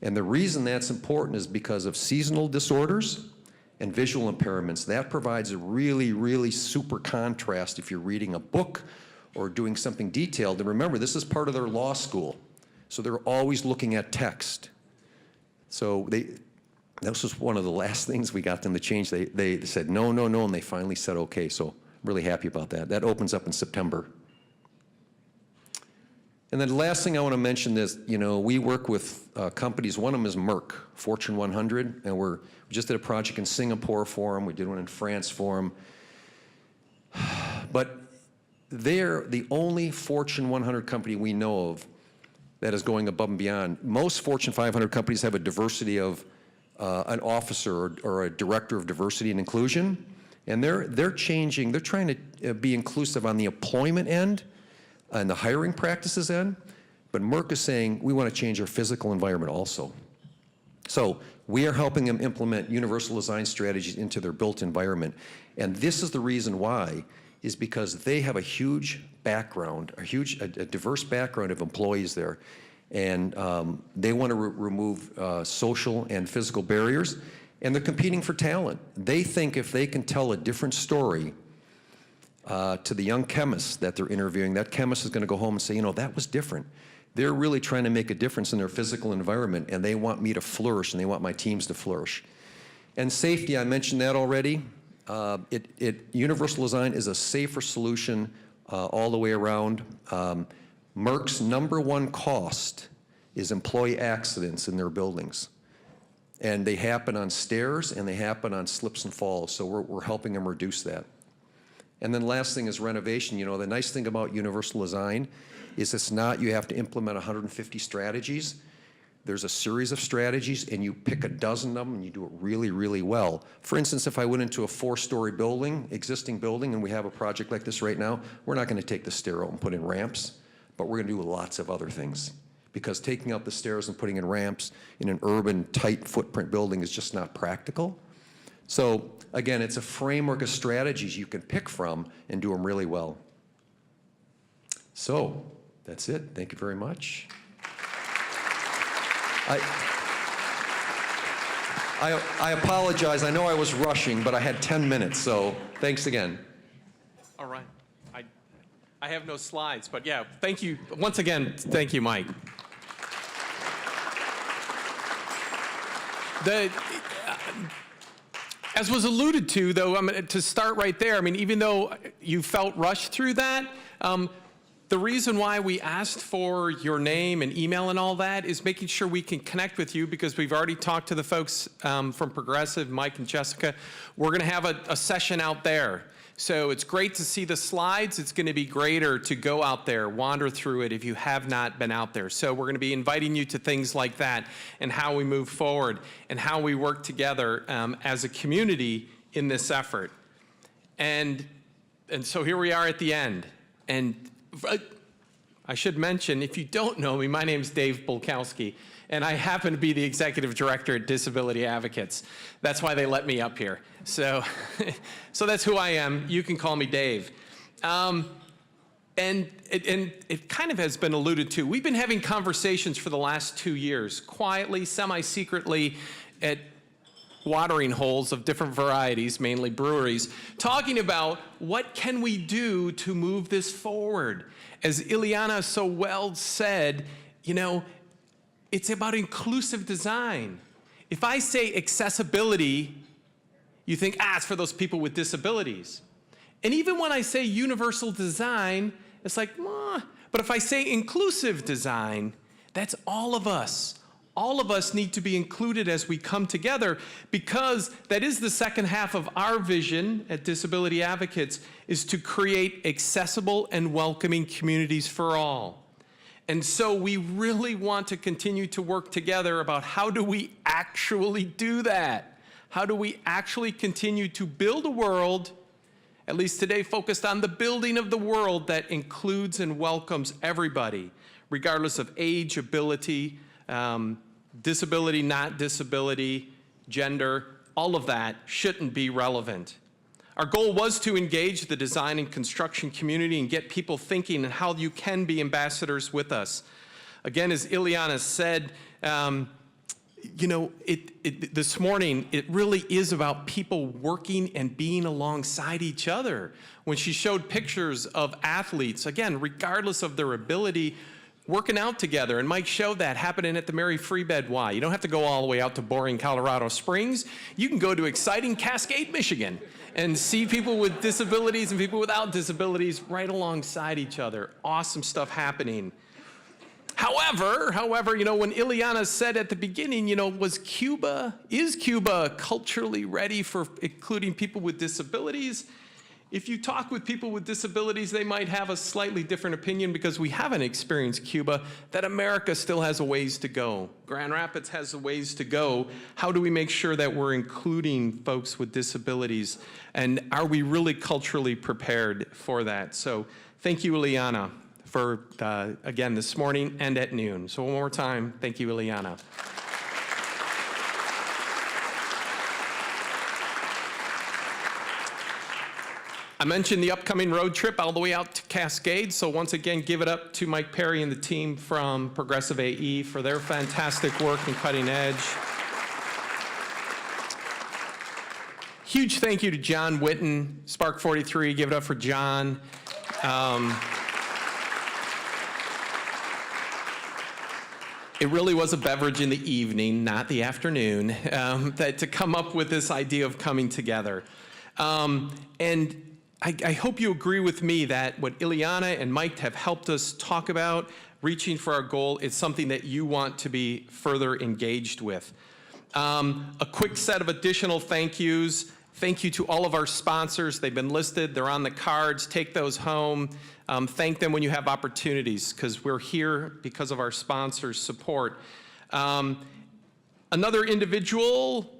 And the reason that's important is because of seasonal disorders and visual impairments. That provides a really, really super contrast if you're reading a book or doing something detailed. And remember, this is part of their law school, so they're always looking at text. So this was one of the last things we got them to change. They said no, no, no, and they finally said okay. So really happy about that. That opens up in September. And then the last thing I want to mention is, we work with companies. One of them is Merck, Fortune 100, and we just did a project in Singapore for them. We did one in France for them. But they're the only Fortune 100 company we know of that is going above and beyond. Most Fortune 500 companies have a diversity of an officer or a director of diversity and inclusion. And they're trying to be inclusive on the employment end and the hiring practices end, but Merck is saying we want to change our physical environment also. So we are helping them implement universal design strategies into their built environment. And this is the reason why, is because they have a huge background, a diverse background of employees there. And they want to remove social and physical barriers. And they're competing for talent. They think if they can tell a different story to the young chemist that they're interviewing, that chemist is going to go home and say, that was different. They're really trying to make a difference in their physical environment, and they want me to flourish, and they want my teams to flourish. And safety, I mentioned that already. Universal design is a safer solution all the way around. Merck's #1 cost is employee accidents in their buildings. And they happen on stairs, and they happen on slips and falls, so we're helping them reduce that. And then last thing is renovation. The nice thing about universal design is it's not you have to implement 150 strategies. There's a series of strategies, and you pick a dozen of them, and you do it really, really well. For instance, if I went into a 4-story building, existing building, and we have a project like this right now, we're not going to take the stair out and put in ramps, but we're going to do lots of other things. Because taking out the stairs and putting in ramps in an urban, tight footprint building is just not practical. So again, it's a framework of strategies you can pick from and do them really well. So that's it. Thank you very much. I apologize. I know I was rushing, but I had 10 minutes, so thanks again. All right. I have no slides, but yeah, thank you. Once again, thank you, Mike. As was alluded to, though, to start right there, even though you felt rushed through that, the reason why we asked for your name and email and all that is making sure we can connect with you, because we've already talked to the folks from Progressive, Mike and Jessica. We're going to have a session out there. So it's great to see the slides. It's going to be greater to go out there, wander through it if you have not been out there. So we're going to be inviting you to things like that and how we move forward and how we work together as a community in this effort. And so here we are at the end. And I should mention, if you don't know me, my name's Dave Bulkowski, and I happen to be the executive director at Disability Advocates. That's why they let me up here. So, so that's who I am. You can call me Dave. And it kind of has been alluded to. We've been having conversations for the last 2 years, quietly, semi-secretly, at watering holes of different varieties, mainly breweries, talking about what can we do to move this forward. As Ileana so well said, you know, it's about inclusive design. If I say accessibility, you think, it's for those people with disabilities. And even when I say universal design, it's like, but if I say inclusive design, that's all of us. All of us need to be included as we come together, because that is the second half of our vision at Disability Advocates, is to create accessible and welcoming communities for all. And so we really want to continue to work together about how do we actually do that? How do we actually continue to build a world, at least today focused on the building of the world that includes and welcomes everybody, regardless of age, ability, disability, not disability, gender, all of that shouldn't be relevant. Our goal was to engage the design and construction community and get people thinking and how you can be ambassadors with us. Again, as Ileana said, you know, this morning, it really is about people working and being alongside each other. When she showed pictures of athletes, again, regardless of their ability, working out together, and Mike showed that happening at the Mary Free Bed Y. You don't have to go all the way out to boring Colorado Springs. You can go to exciting Cascade, Michigan, and see people with disabilities and people without disabilities right alongside each other. Awesome stuff happening. However, you know, when Ileana said at the beginning, you know, is Cuba culturally ready for including people with disabilities? If you talk with people with disabilities, they might have a slightly different opinion, because we haven't experienced Cuba, that America still has a ways to go. Grand Rapids has a ways to go. How do we make sure that we're including folks with disabilities? And are we really culturally prepared for that? So thank you, Ileana, for, again, this morning and at noon. So one more time, thank you, Ileana. I mentioned the upcoming road trip all the way out to Cascade, so once again, give it up to Mike Perry and the team from Progressive AE for their fantastic work in Cutting Edge. Huge thank you to John Whitten, Spark 43, give it up for John. It really was a beverage in the evening, not the afternoon, that to come up with this idea of coming together. And I hope you agree with me that what Ileana and Mike have helped us talk about, reaching for our goal, is something that you want to be further engaged with. A quick set of additional thank yous. Thank you to all of our sponsors. They've been listed. They're on the cards. Take those home. Thank them when you have opportunities, because we're here because of our sponsors' support. Another individual,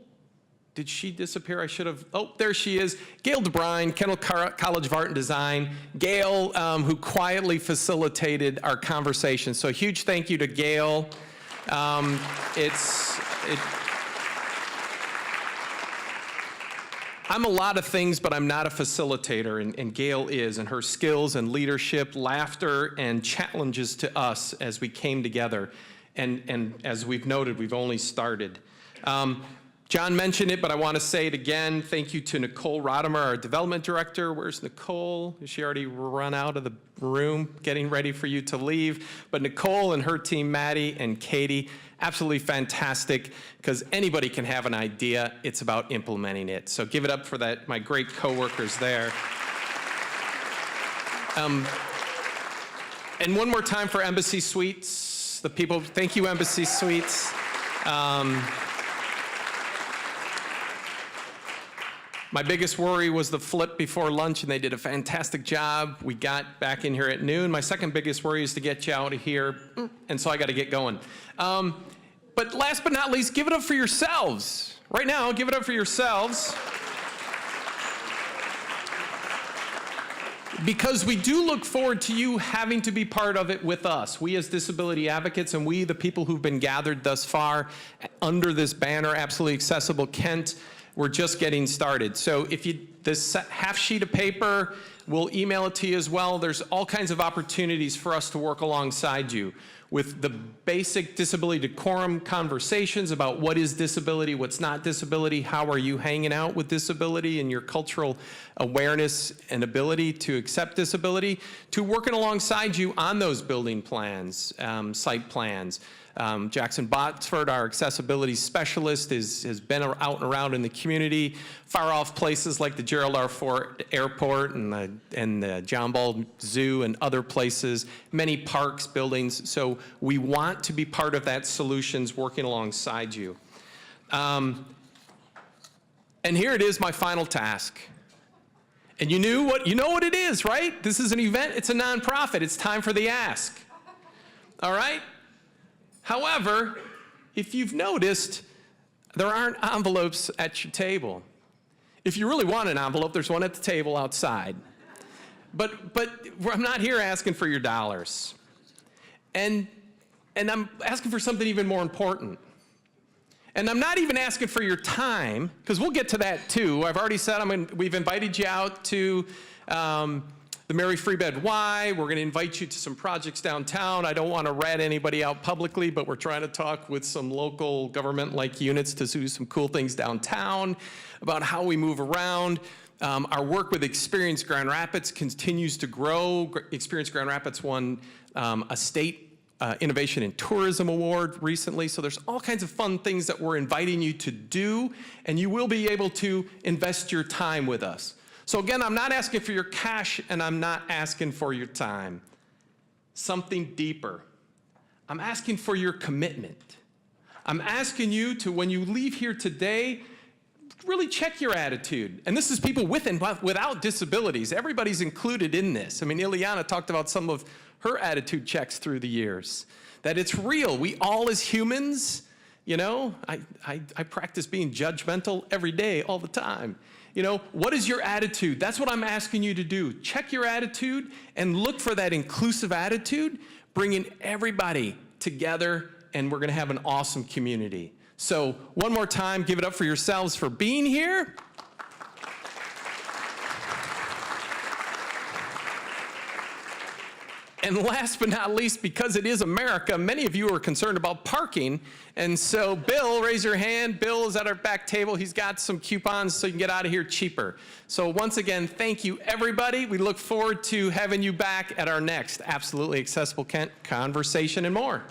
did she disappear? I should have, oh, there she is. Gail DeBrine, Kendall College of Art and Design. Gail, who quietly facilitated our conversation. So a huge thank you to Gail. I'm a lot of things, but I'm not a facilitator, and Gail is, and her skills and leadership, laughter, and challenges to us as we came together. And as we've noted, we've only started. John mentioned it, but I want to say it again. Thank you to Nicole Rodimer, our development director. Where's Nicole? Is she already run out of the room, getting ready for you to leave? But Nicole and her team, Maddie and Katie, absolutely fantastic, because anybody can have an idea. It's about implementing it. So give it up for that, my great coworkers there. And one more time for Embassy Suites, the people. Thank you, Embassy Suites. My biggest worry was the flip before lunch, and they did a fantastic job. We got back in here at noon. My second biggest worry is to get you out of here, and so I got to get going. But last but not least, give it up for yourselves. Right now, give it up for yourselves. Because we do look forward to you having to be part of it with us. We as disability advocates, and we, the people who've been gathered thus far under this banner, Absolutely Accessible Kent, We're just getting started. So if you, this half sheet of paper, we'll email it to you as well. There's all kinds of opportunities for us to work alongside you with the basic disability decorum conversations about what is disability, what's not disability, how are you hanging out with disability and your cultural awareness and ability to accept disability, to working alongside you on those building plans, site plans. Jackson Botsford, our accessibility specialist, has been out and around in the community, far off places like the Gerald R. Ford Airport and the John Ball Zoo and other places, many parks, buildings. So we want to be part of that solutions working alongside you. And here it is, my final task. And you know what it is, right? This is an event, it's a nonprofit, it's time for the ask. All right? However, if you've noticed, there aren't envelopes at your table. If you really want an envelope, there's one at the table outside. But I'm not here asking for your dollars. And I'm asking for something even more important. And I'm not even asking for your time, because we'll get to that too. I've already said we've invited you out to the Mary Free Bed Y. We're going to invite you to some projects downtown. I don't want to rat anybody out publicly, but we're trying to talk with some local government-like units to do some cool things downtown about how we move around. Our work with Experience Grand Rapids continues to grow. Experience Grand Rapids won a state Innovation in Tourism Award recently. So there's all kinds of fun things that we're inviting you to do, and you will be able to invest your time with us. So again, I'm not asking for your cash, and I'm not asking for your time. Something deeper. I'm asking for your commitment. I'm asking you to, when you leave here today, really check your attitude. And this is people with and without disabilities. Everybody's included in this. I mean, Ileana talked about some of her attitude checks through the years. That it's real. We all as humans, you know, I practice being judgmental every day, all the time. You know, what is your attitude? That's what I'm asking you to do. Check your attitude and look for that inclusive attitude, bringing everybody together, and we're going to have an awesome community. So one more time, give it up for yourselves for being here. And last but not least, because it is America, many of you are concerned about parking. And so Bill, raise your hand. Bill is at our back table. He's got some coupons so you can get out of here cheaper. So once again, thank you, everybody. We look forward to having you back at our next Absolutely Accessible Kent Conversation and more.